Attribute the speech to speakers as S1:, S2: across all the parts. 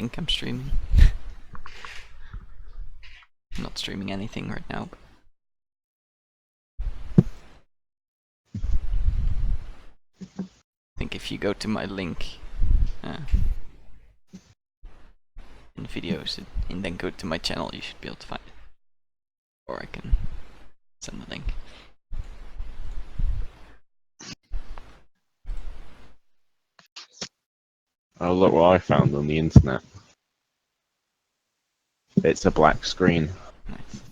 S1: think I'm streaming. I'm not streaming anything right now. I think if you go to my link in videos and then go to my channel, you should be able to find it. Or I can send the link.
S2: Oh, look what I found on the internet. It's a black screen.
S1: Nice.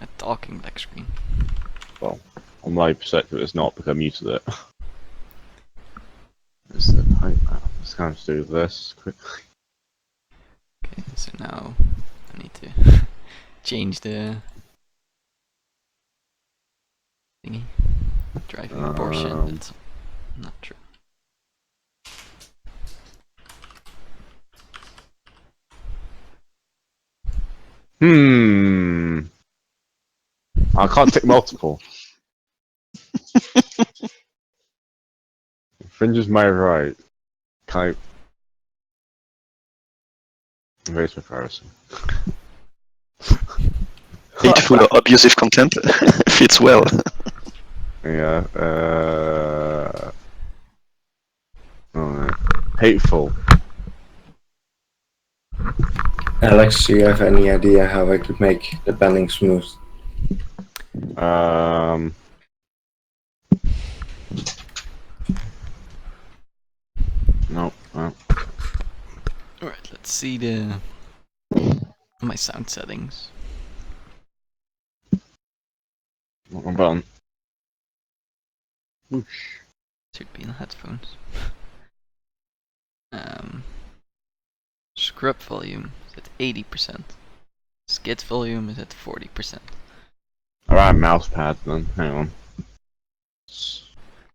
S1: A talking black screen.
S2: Well, on my perspective, it's not because I muted it. Let's kind of do this quickly.
S1: Okay, so now I need to change the thingy. Driving Porsche, that's not true.
S2: I can't tick multiple. Infringes my right. Can I erase my privacy?
S3: Hateful or abusive content fits well.
S2: Yeah, oh, hateful.
S4: Alex, do you have any idea how I could make the bending smooth?
S2: No.
S1: Alright, let's see my sound settings.
S2: Wrong button. Whoosh.
S1: Should be in the headphones. Scrub volume is at 80%. Skit volume is at 40%.
S2: Alright, mouse pad then. Hang on.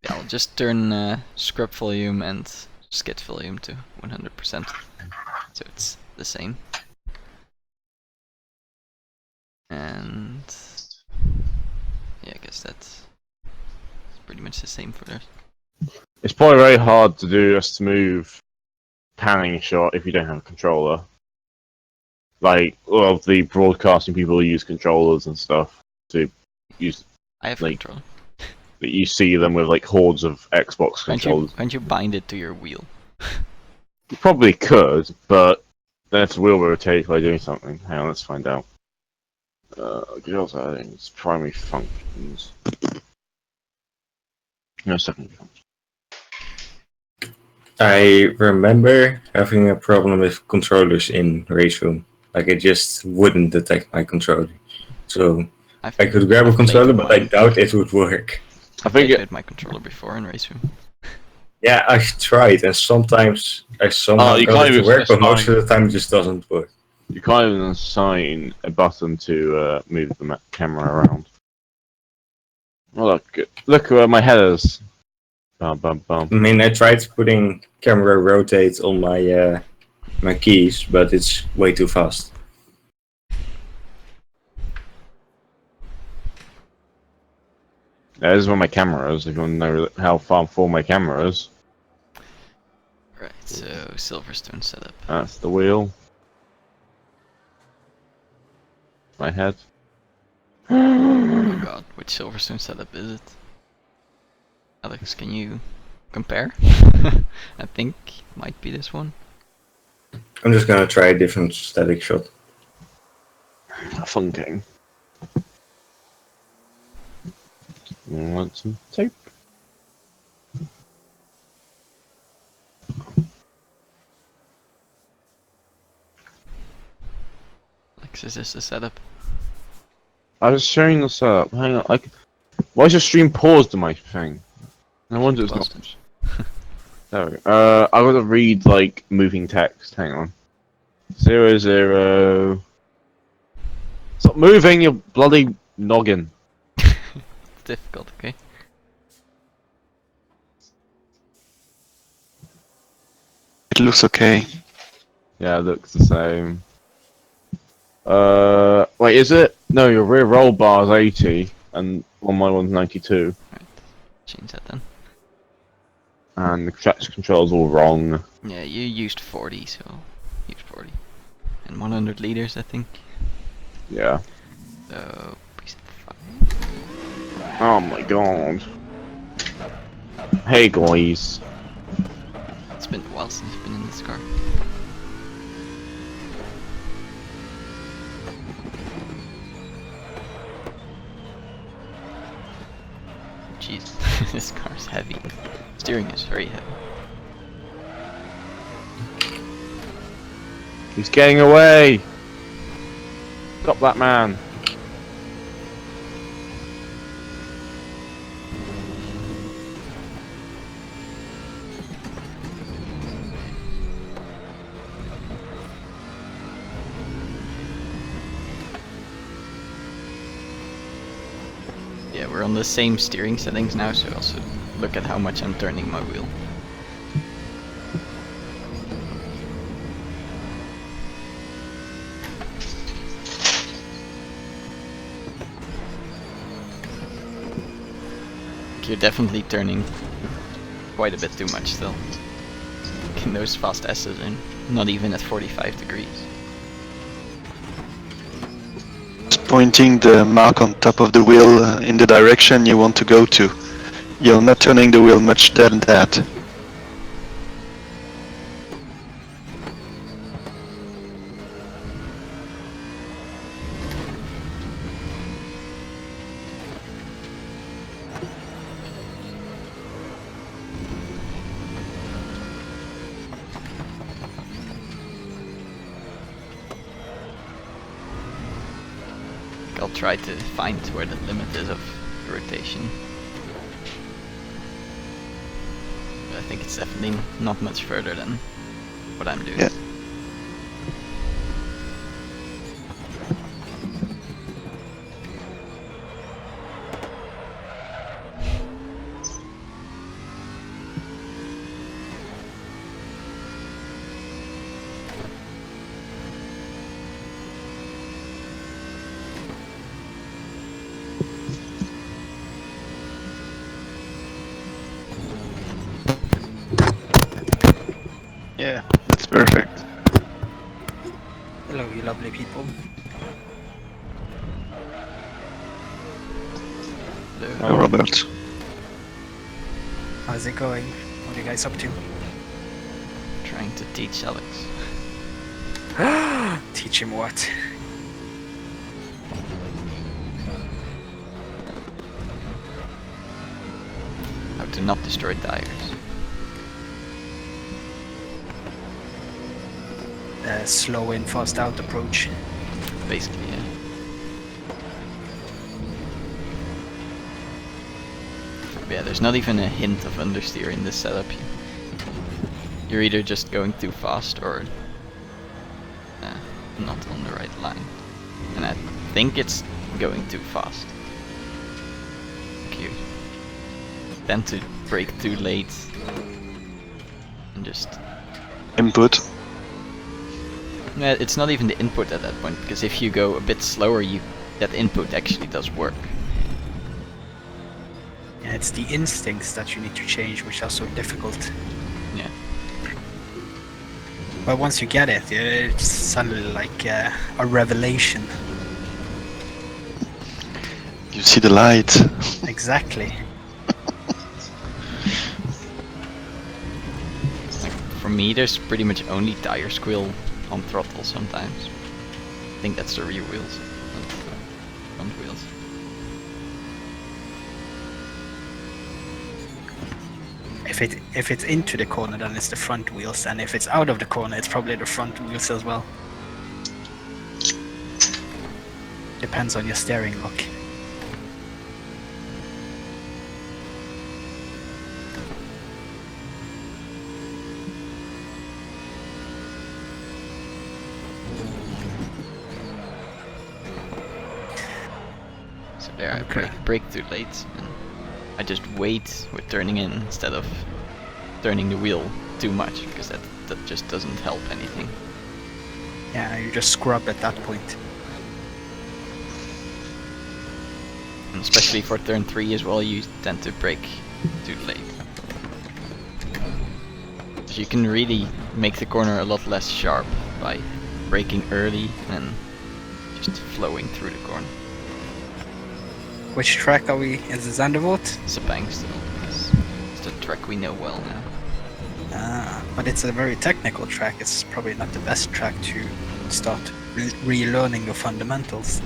S1: Yeah, I'll just turn scrub volume and skit volume to 100%. So it's the same. And yeah, I guess that's pretty much the same for this.
S2: It's probably very hard to do a smooth panning shot if you don't have a controller. Like, a lot of the broadcasting people use controllers and stuff to use.
S1: I have
S2: like,
S1: control.
S2: You see them with like hordes of Xbox controllers.
S1: Can't you bind it to your wheel?
S2: You probably could, but then if the wheel rotates by doing something. Hang on, let's find out. Control settings, primary functions. No, secondary functions.
S4: I remember having a problem with controllers in RaceRoom. Like it just wouldn't detect my controller. So I could grab a controller, but I doubt it would work.
S2: I think
S1: played with my controller before in RaceRoom.
S4: Yeah, I tried, and sometimes I somehow got it to work, but most of the time it just doesn't work.
S2: You can't even assign a button to move the camera around. Oh, look where my headers. Bum, bum, bum.
S4: I mean, I tried putting camera rotate on my my keys, but it's way too fast.
S2: Yeah, this is where my camera is, if you want to know how far full my camera is.
S1: Right, so Silverstone setup.
S2: That's the wheel. My head.
S1: Oh god, which Silverstone setup is it? Alex, can you compare? I think it might be this one.
S4: I'm just gonna try a different static shot.
S2: Funking. You want some tape?
S1: Alex, is this the setup?
S2: I was showing the setup. Hang on. Why is your stream paused on my thing? No wonder it's not. There we go. I gotta read like moving text. Hang on. 00. Stop moving, you bloody noggin.
S1: It's difficult, okay?
S3: It looks okay.
S2: Yeah, it looks the same. Wait, is it? No, your rear roll bar is 80, and my one's 92.
S1: Right, change that then.
S2: And the traction control's all wrong.
S1: Yeah, you used 40, so he's 40. And 100 liters, I think.
S2: Yeah.
S1: So, preset 5.
S2: Oh my god. Hey guys.
S1: It's been a while since I've been in this car. Jeez, this car's heavy. Steering is very heavy.
S2: He's getting away! Stop that man!
S1: Yeah, we're on the same steering settings now, so also look at how much I'm turning my wheel. You're definitely turning quite a bit too much still. In those fast S's and not even at 45 degrees.
S3: Just pointing the mark on top of the wheel in the direction you want to go to. You're not turning the wheel much than that.
S1: I'll try to find where the limit is of rotation. But I think it's definitely not much further than what I'm doing.
S3: Yeah. Yeah, that's perfect.
S5: Hello, you lovely people.
S3: Hello, Robert.
S5: How's it going? What are you guys up to?
S1: Trying to teach Alex.
S5: Teach him what?
S1: How to not destroy tires.
S5: Slow in, fast out approach.
S1: Basically, yeah. Yeah, there's not even a hint of understeer in this setup. You're either just going too fast or not on the right line. And I think it's going too fast. You tend to brake too late and just...
S3: Input.
S1: Yeah, it's not even the input at that point, because if you go a bit slower, that input actually does work.
S5: Yeah, it's the instincts that you need to change, which are so difficult.
S1: Yeah.
S5: But once you get it, it's suddenly like a revelation.
S3: You see the light.
S5: Exactly.
S1: Like, for me, there's pretty much only tire squeal on throttle sometimes. I think that's the rear wheels, not the front wheels.
S5: If it's into the corner, then it's the front wheels, and if it's out of the corner, it's probably the front wheels as well. Depends on your steering lock.
S1: So there, I
S5: Okay.
S1: brake too late, and I just wait with turning in instead of turning the wheel too much, because that just doesn't help anything.
S5: Yeah, you just scrub at that point.
S1: And especially for turn 3 as well, you tend to brake too late. So you can really make the corner a lot less sharp by braking early and just flowing through the corner.
S5: Which track are we? Is it Zandervoort?
S1: Sepang still, because it's the track we know well now.
S5: But it's a very technical track. It's probably not the best track to start relearning your fundamentals.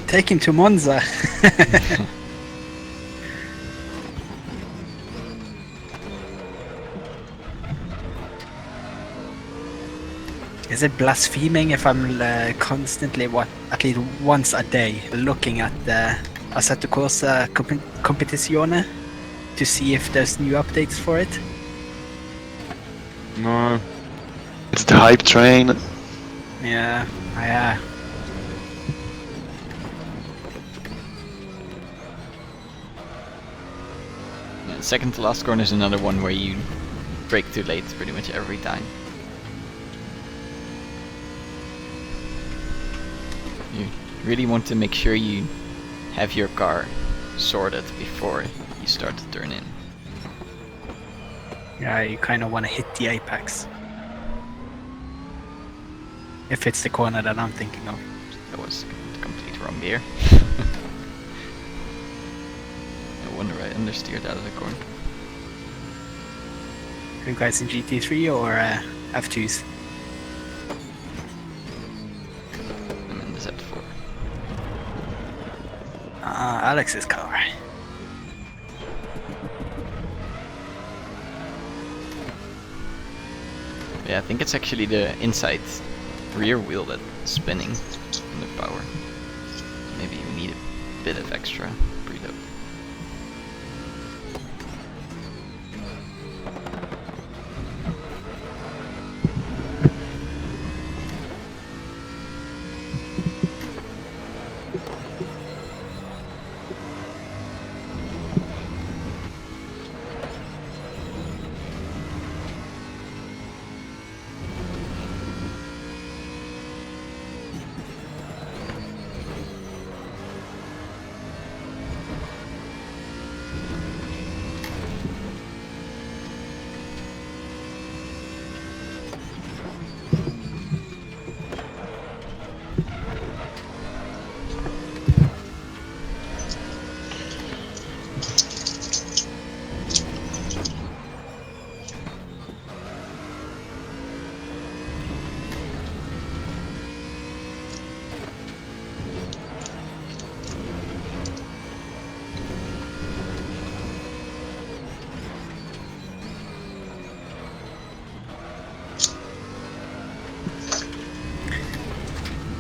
S5: Take him to Monza. Is it blaspheming if I'm constantly, at least once a day, looking at the Assetto Corsa Competizione to see if there's new updates for it?
S2: No.
S3: It's the hype train.
S5: Yeah,
S1: Yeah, second to last corner is another one where you brake too late pretty much every time. You really want to make sure you have your car sorted before you start to turn in.
S5: yeah, you kind of want to hit the apex. If it's the corner that I'm thinking of.
S1: That was the complete wrong gear. No wonder I understeered out of the corner.
S5: Are you guys in GT3 or F2s?
S1: I'm in the Z4.
S5: Alex's car.
S1: Yeah, I think it's actually the inside rear wheel that's spinning from the power. Maybe you need a bit of extra preload.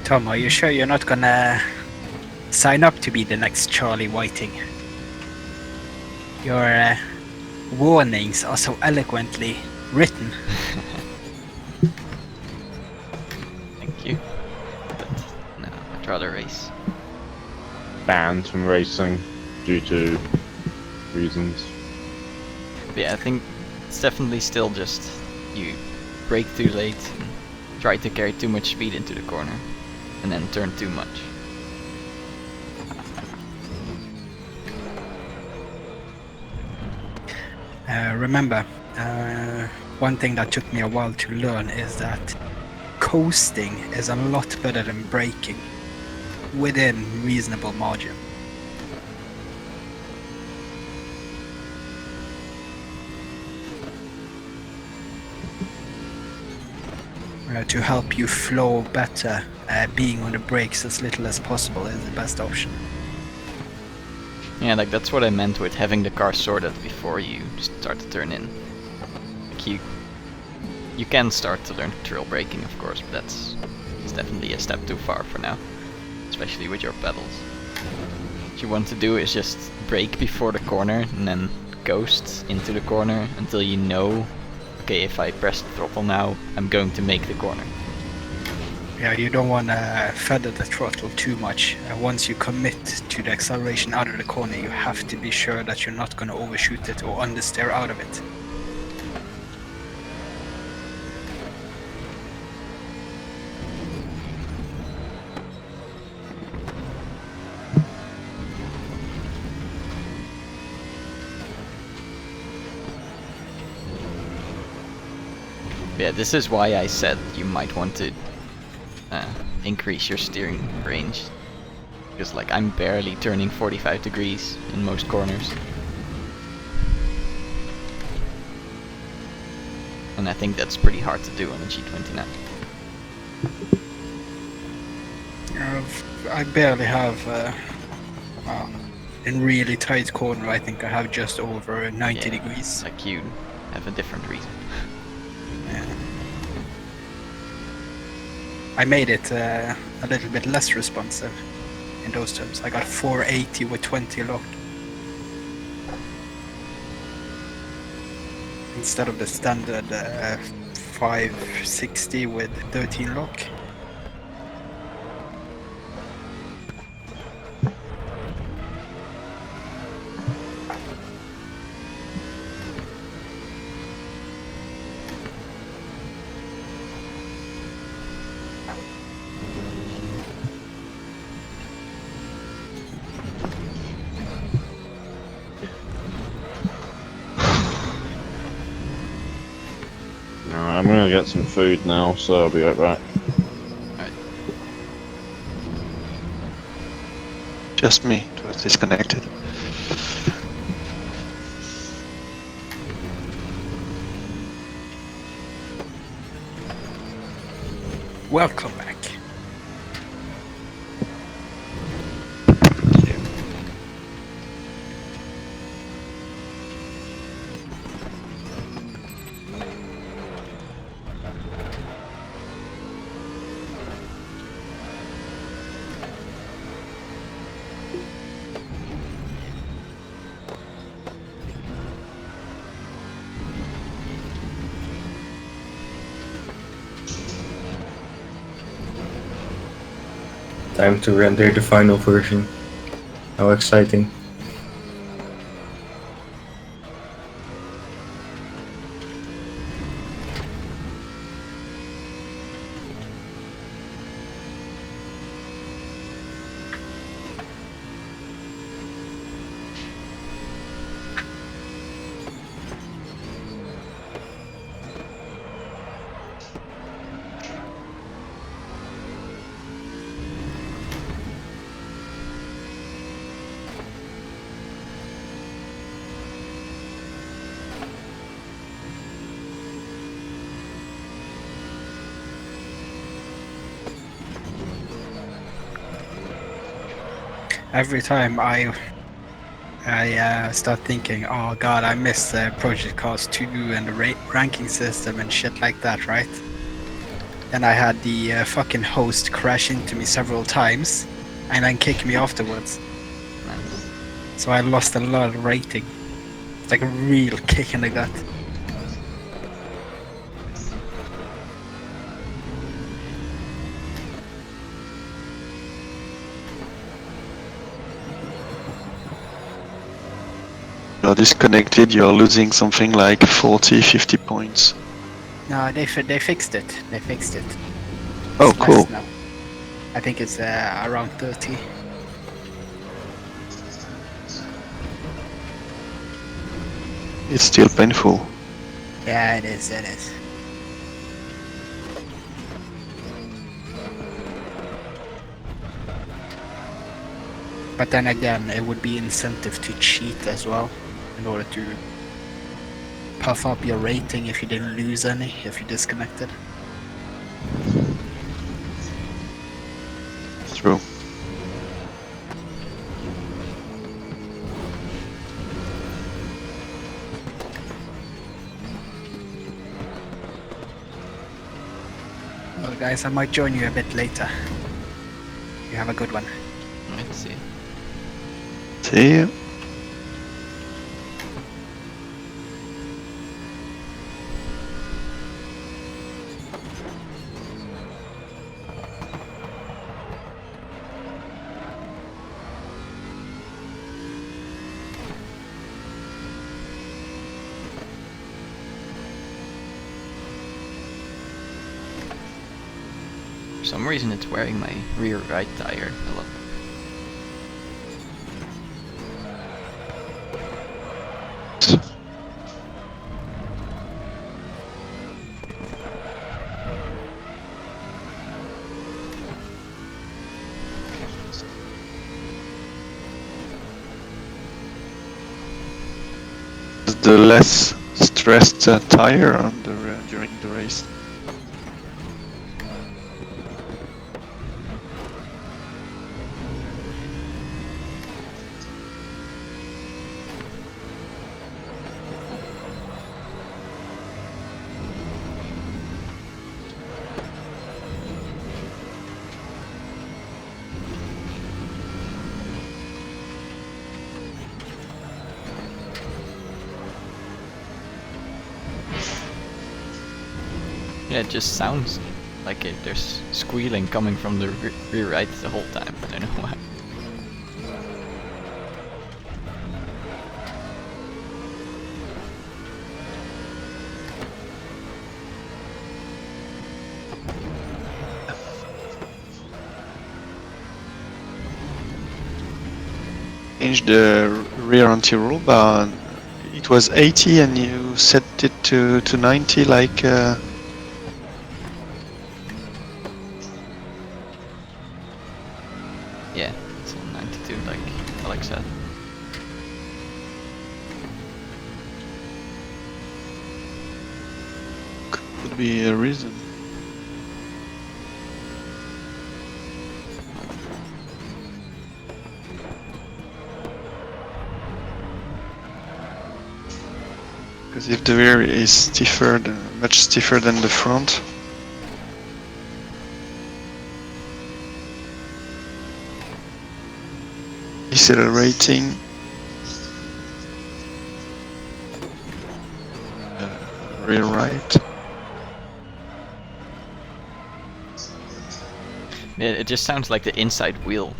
S5: Tom, are you sure you're not gonna sign up to be the next Charlie Whiting? Your warnings are so eloquently written.
S1: Thank you. But no, I'd rather race.
S2: Banned from racing due to reasons.
S1: But yeah, I think it's definitely still just you brake too late and try to carry too much speed into the corner and then turn too much.
S5: Remember, one thing that took me a while to learn is that coasting is a lot better than braking within reasonable margin. To help you flow better, being on the brakes as little as possible is the best option.
S1: Yeah, like that's what I meant with having the car sorted before you start to turn in. Like you can start to learn trail braking, of course, but it's definitely a step too far for now, especially with your pedals. What you want to do is just brake before the corner and then coast into the corner until you know, okay, if I press the throttle now, I'm going to make the corner.
S5: Yeah, you don't want to feather the throttle too much. Once you commit to the acceleration out of the corner, you have to be sure that you're not going to overshoot it or understeer out of it.
S1: Yeah, this is why I said you might want to increase your steering range. Because like I'm barely turning 45 degrees in most corners. And I think that's pretty hard to do on a G29.
S5: I barely have, in really tight corner, I think I have just over 90
S1: Yeah,
S5: degrees.
S1: Like you have a different reason.
S5: Yeah. I made it a little bit less responsive in those terms. I got 480 with 20 lock. Instead of the standard 560 with 13 lock.
S2: I'm gonna get some food now, so I'll be right back.
S1: Alright.
S3: Just me. It was disconnected.
S5: Welcome back.
S4: Time to render the final version. How exciting.
S5: Every time I start thinking, oh god, I miss Project Cars 2 and the ranking system and shit like that, right? Then I had the fucking host crash into me several times and then kick me afterwards.
S1: Nice.
S5: So I lost a lot of rating. It's like a real kick in the gut.
S3: You're disconnected, you're losing something like 40, 50 points.
S5: No, they fixed it. They fixed it.
S3: Oh,
S5: It's
S3: cool.
S5: less now. I think it's around 30.
S3: It's still painful.
S5: Yeah, it is, it is. But then again, it would be incentive to cheat as well, in order to puff up your rating if you didn't lose any, if you disconnected.
S3: True.
S5: Well guys, I might join you a bit later. You have a good one.
S1: Let's see.
S3: See you.
S1: For some reason it's wearing my rear right tire a lot.
S3: the less stressed tire on during the race.
S1: Yeah, it just sounds like there's squealing coming from the rear right the whole time. I don't know why.
S3: Change the rear anti-roll bar. It was 80 and you set it to 90 like
S1: Yeah, it's on 92 like Alex said.
S3: could be a reason. Because if the rear is stiffer, much stiffer than the front, decelerating, rear right.
S1: Yeah, it just sounds like the inside wheel,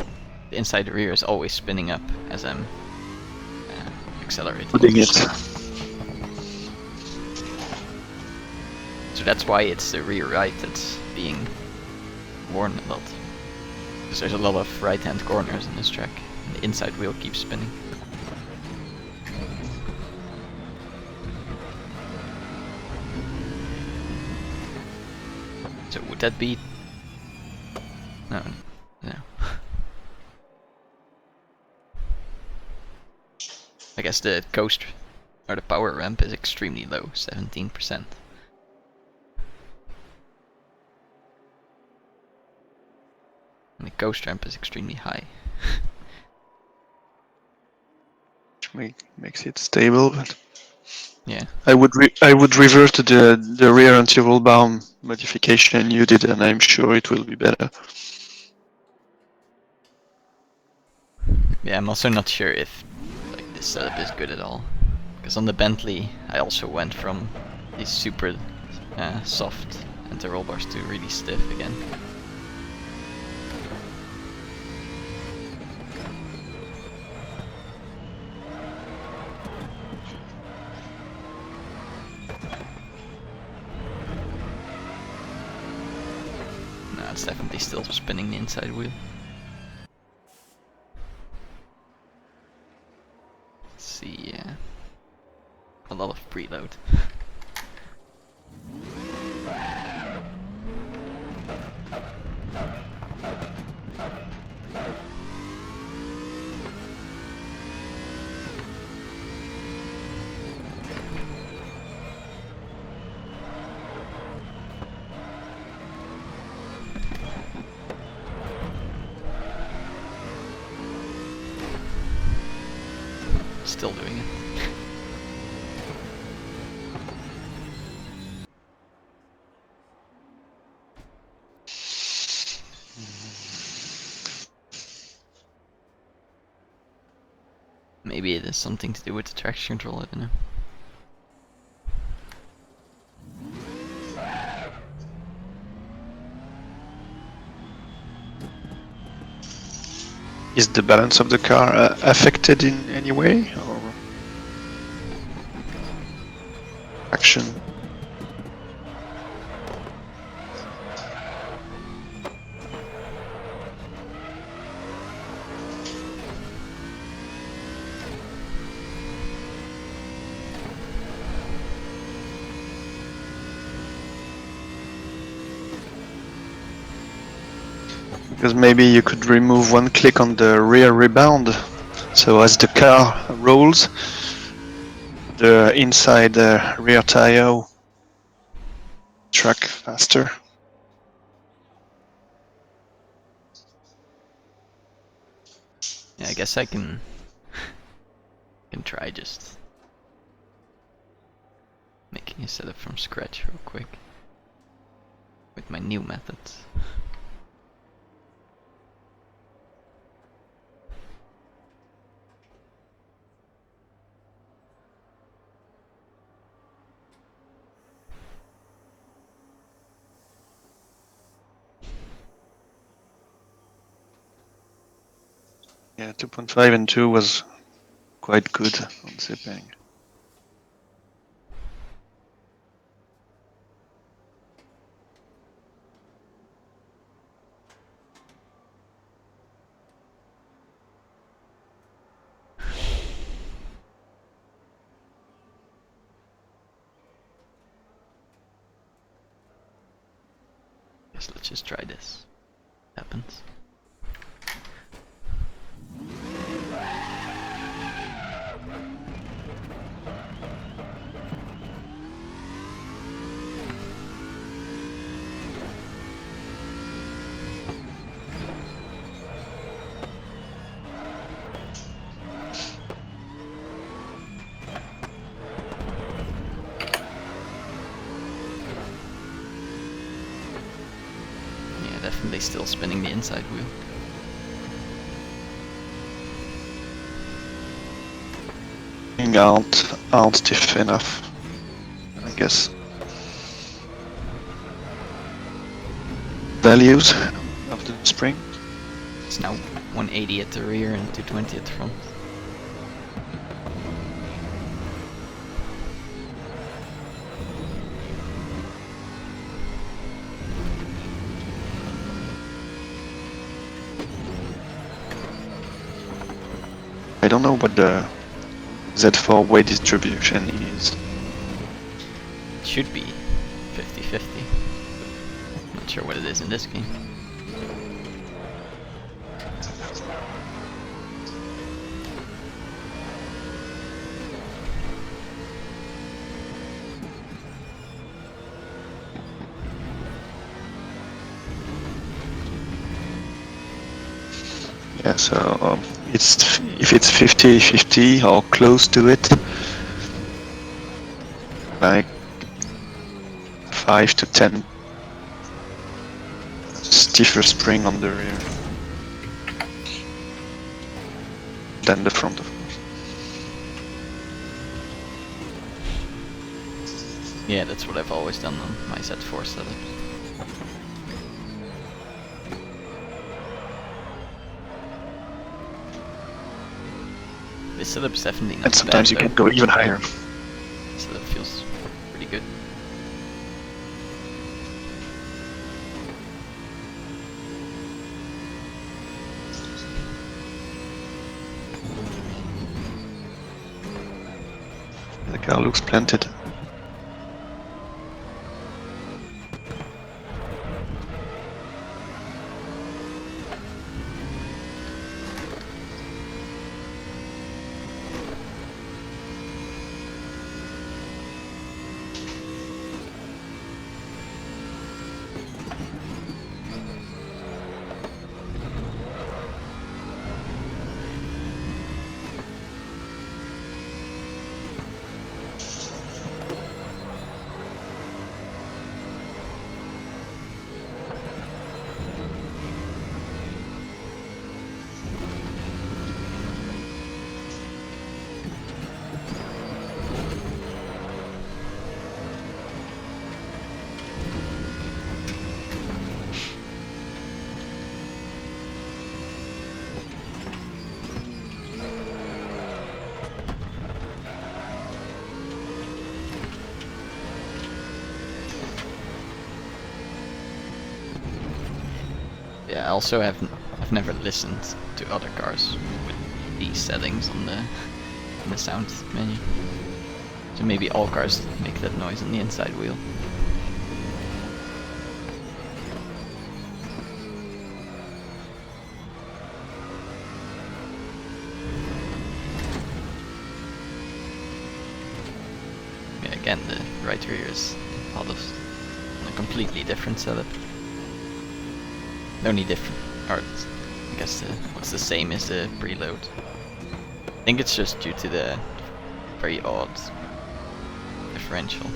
S1: the inside rear is always spinning up as I'm accelerating.
S3: Putting it.
S1: So that's why it's the rear right that's being worn a lot. Because there's a lot of right-hand corners in this track. And the inside wheel keeps spinning. So would that be... No. No. I guess the coast or the power ramp is extremely low, 17%. And the ghost ramp is extremely high.
S3: Which makes it stable, but
S1: Yeah.
S3: I would revert to the rear anti-roll bar modification you did, and I'm sure it will be better.
S1: Yeah, I'm also not sure if like this setup is good at all. Because on the Bentley, I also went from these super soft anti-roll bars to really stiff again. No, it's definitely still spinning the inside wheel. Let's see, a lot of preload. Still doing it. Maybe it has something to do with the traction control, I don't know.
S3: Is the balance of the car affected in any way, or action? Because maybe you could remove one click on the rear rebound, so as the car rolls, the inside rear tire track faster.
S1: Yeah, I guess I can try just making a setup from scratch real quick with my new methods.
S3: Yeah, 2.5 and 2 was quite good on zipping.
S1: Guess let's just try this. Happens. Yeah, definitely still spinning the inside wheel.
S3: Aren't stiff enough, I guess. Values of the spring.
S1: It's now 180 at the rear and 220 at the front.
S3: I don't know what the Z4 weight distribution is.
S1: It should be 50-50. Not sure what it is in this game.
S3: Yeah, so it's if it's 50-50 or close to it, like 5 to 10 stiffer spring on the rear than the front, of course.
S1: Yeah, that's what I've always done on my Z4 setups. This setup's definitely not
S3: And sometimes
S1: bad,
S3: you can
S1: though.
S3: go even higher.
S1: This setup feels pretty good.
S3: The car looks planted.
S1: Yeah, I also I've never listened to other cars with these settings on the sound menu. So maybe all cars make that noise on the inside wheel. again, the right rear is polished on a completely different setup. The only different, or I guess what's the same is the preload. I think it's just due to the very odd differential.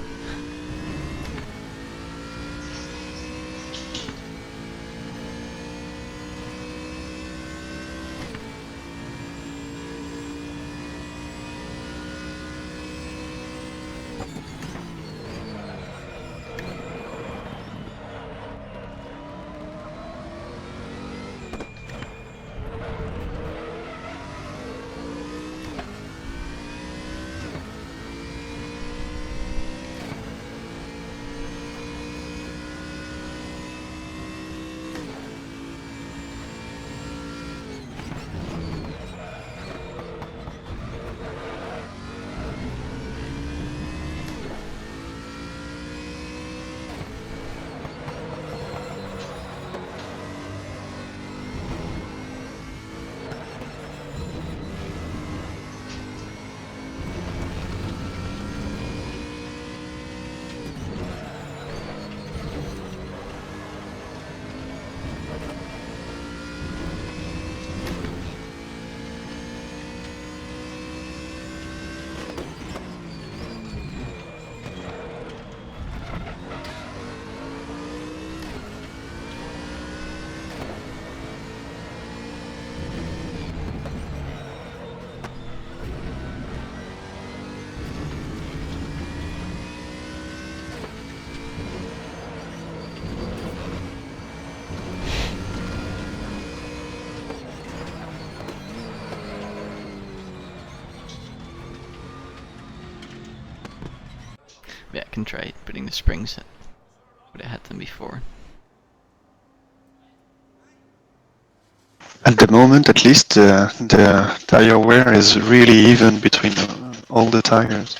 S1: Yeah, I can try putting the springs where I had them before.
S3: At the moment, at least, the tire wear is really even between all the tires.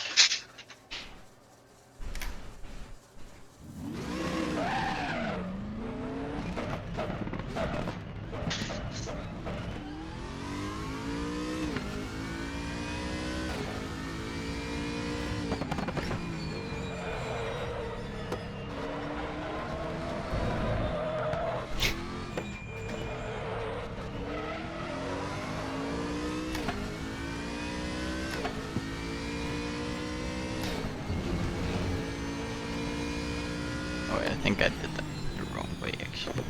S1: Oh, I think I did that the wrong way actually.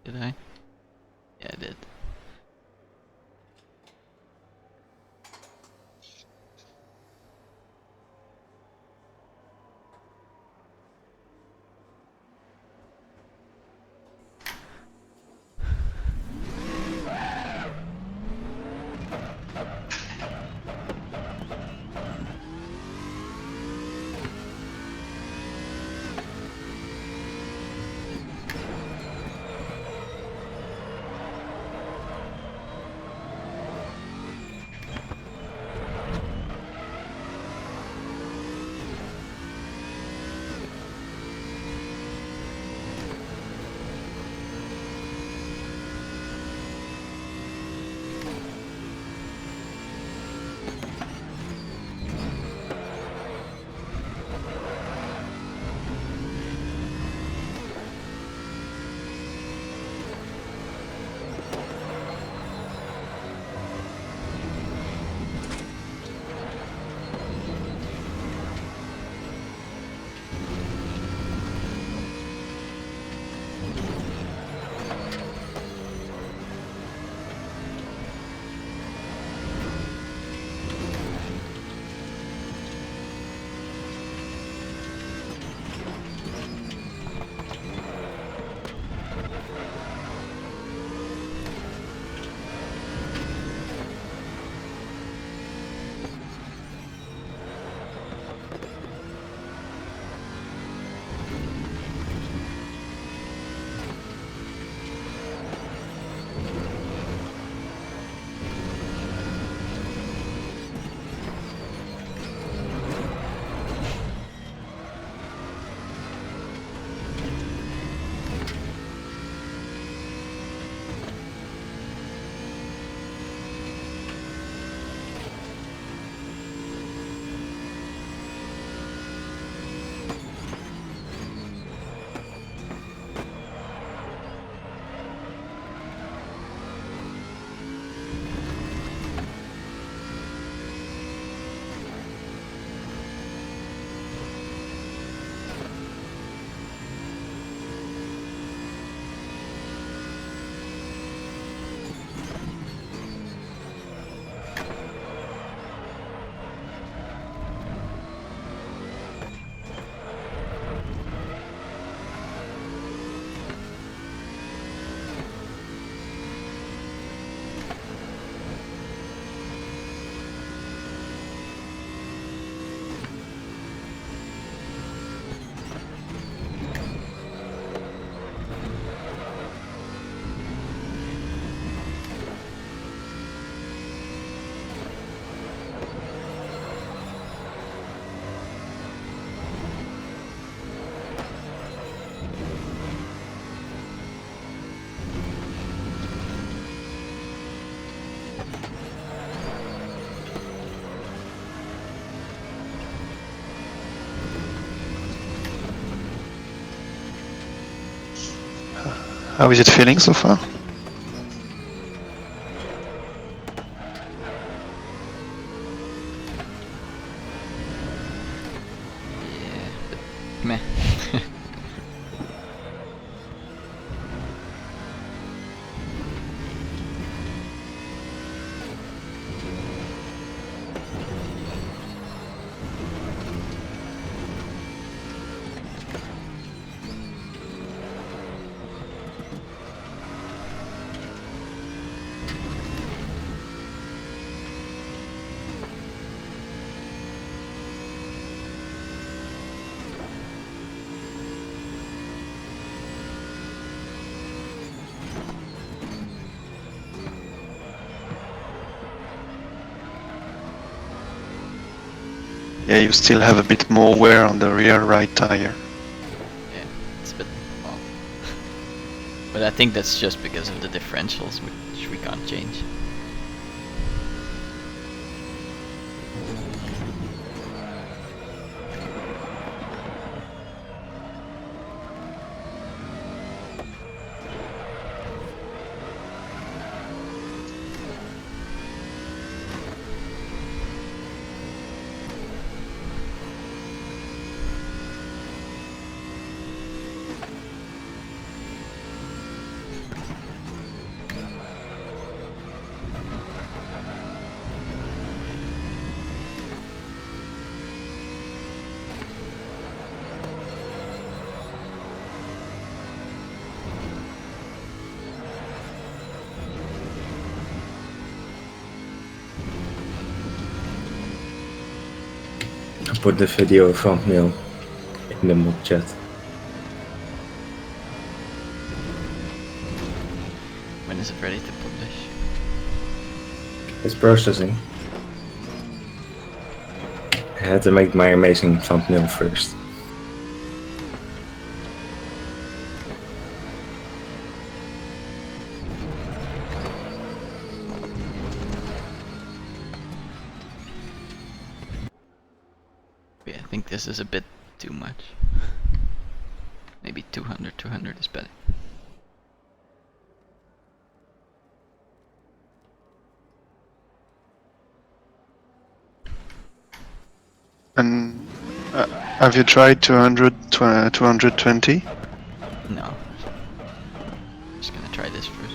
S1: Did I? Yeah, I did.
S3: How is it feeling so far?
S1: Yeah, but meh.
S3: Yeah, you still have a bit more wear on the rear right tire.
S1: Yeah, it's a bit off. But I think that's just because of the differentials, which we can't change.
S4: I put the video thumbnail in the mob chat.
S1: When is it ready to publish?
S4: It's processing. I had to make my amazing thumbnail first.
S1: Yeah, I think this is a bit too much. Maybe 200 is better.
S3: And have you tried 220?
S1: No. Just gonna try this first.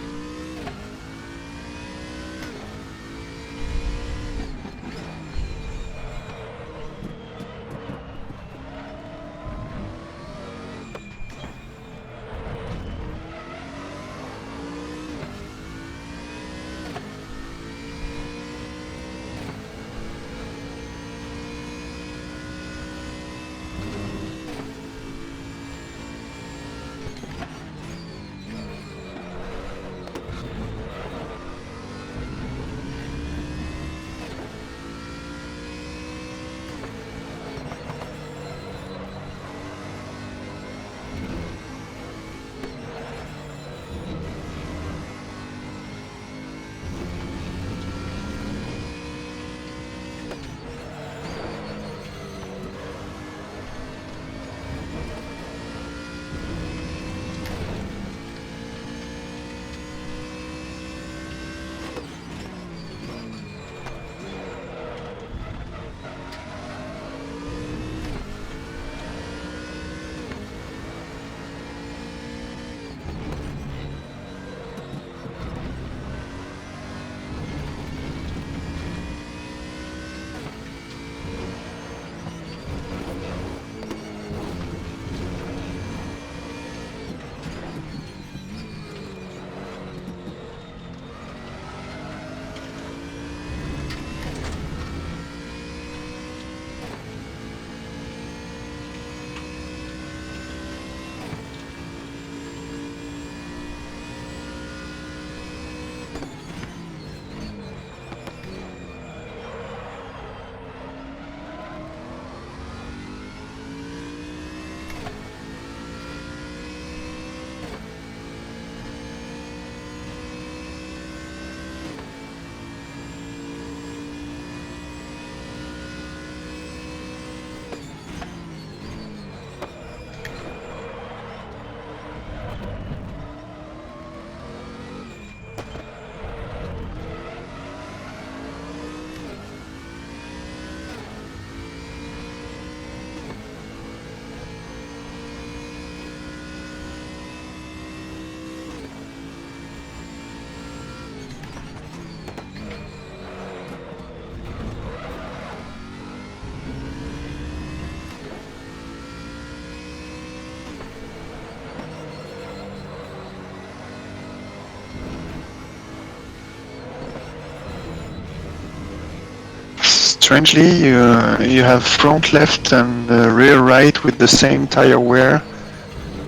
S3: strangely, you have front left and rear right with the same tire wear.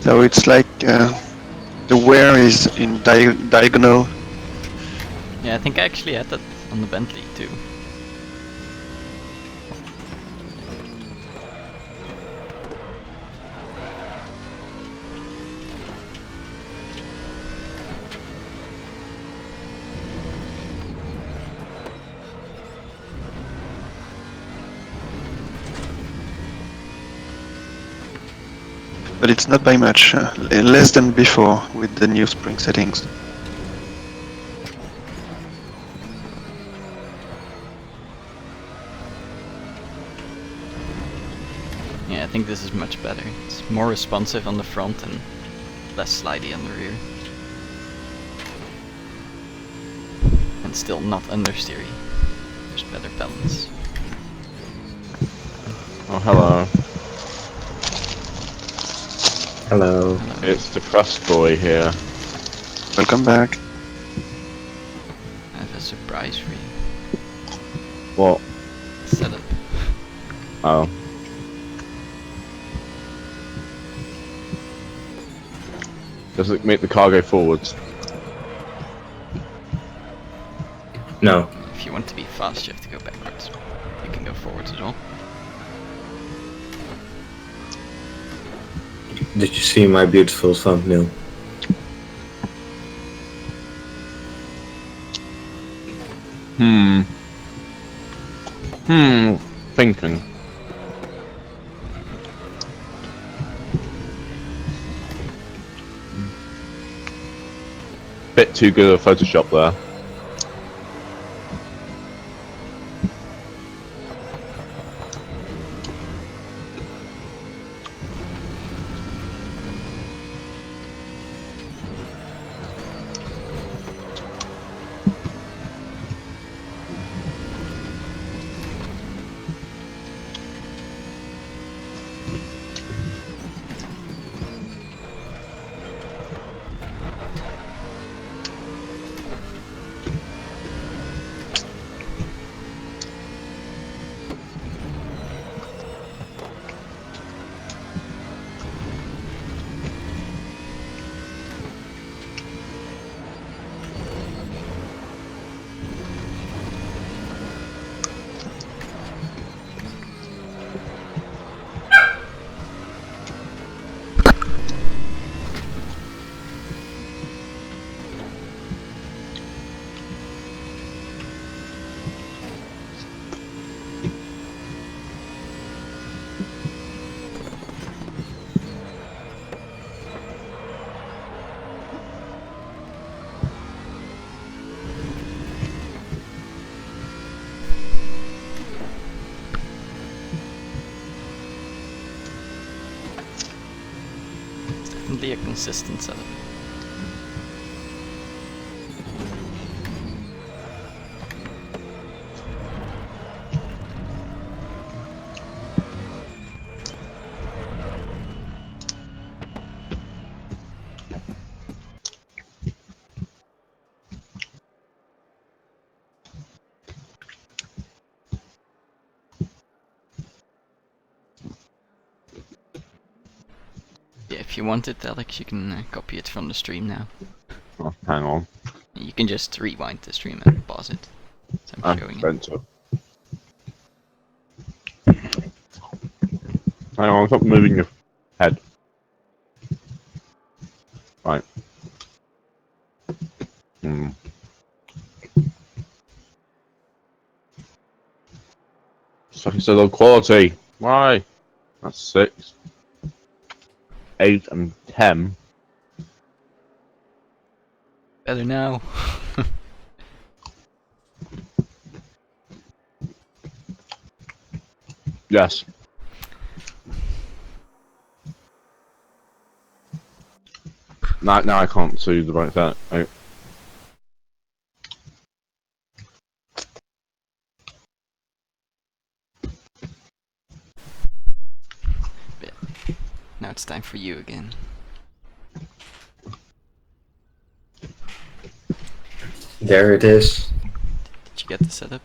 S3: So it's like the wear is in diagonal.
S1: Yeah, I think I actually had that on the Bentley too.
S3: But it's not by much, less than before with the new spring settings.
S1: Yeah, I think this is much better. It's more responsive on the front and less slidey on the rear. And still not understeery. There's better balance.
S2: Oh, hello.
S4: Hello.
S2: It's the crust boy here.
S3: Welcome back.
S1: I have a surprise for you.
S2: What?
S1: Setup.
S2: Oh. Does it make the car go forwards?
S4: No.
S1: If you want to be fast, you have to go backwards. You can go forwards as well.
S4: Did you see my beautiful thumbnail?
S2: Thinking. Bit too good of Photoshop there.
S1: It's definitely a consistent setup. Yeah, if you want it, Alex, you can copy it from the stream now.
S2: Oh, hang on.
S1: You can just rewind the stream and pause it. So I'm showing it.
S2: Spencer. Hang on, stop moving your head. Right. So it's a low quality. Why? That's 6, 8, and 10.
S1: Better now.
S2: Yes. Now I can't see the right thing. Right.
S1: Now it's time for you again.
S4: There it is.
S1: Did you get the setup?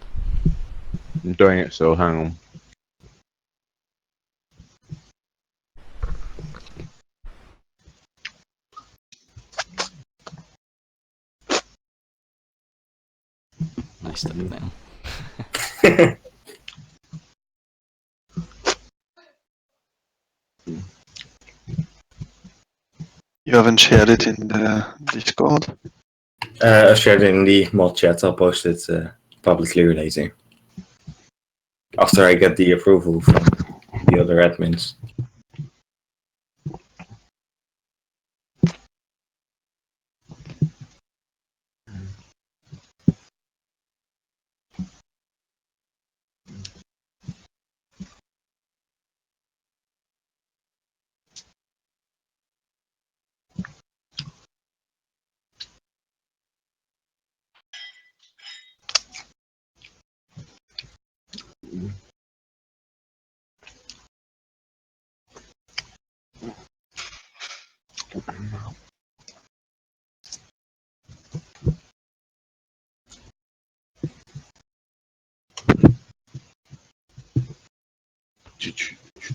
S2: I'm doing it, so hang on.
S1: Nice step down.
S3: You haven't shared it in the Discord?
S4: I shared it in the mod chat. I'll post it publicly later. After I get the approval from the other admins.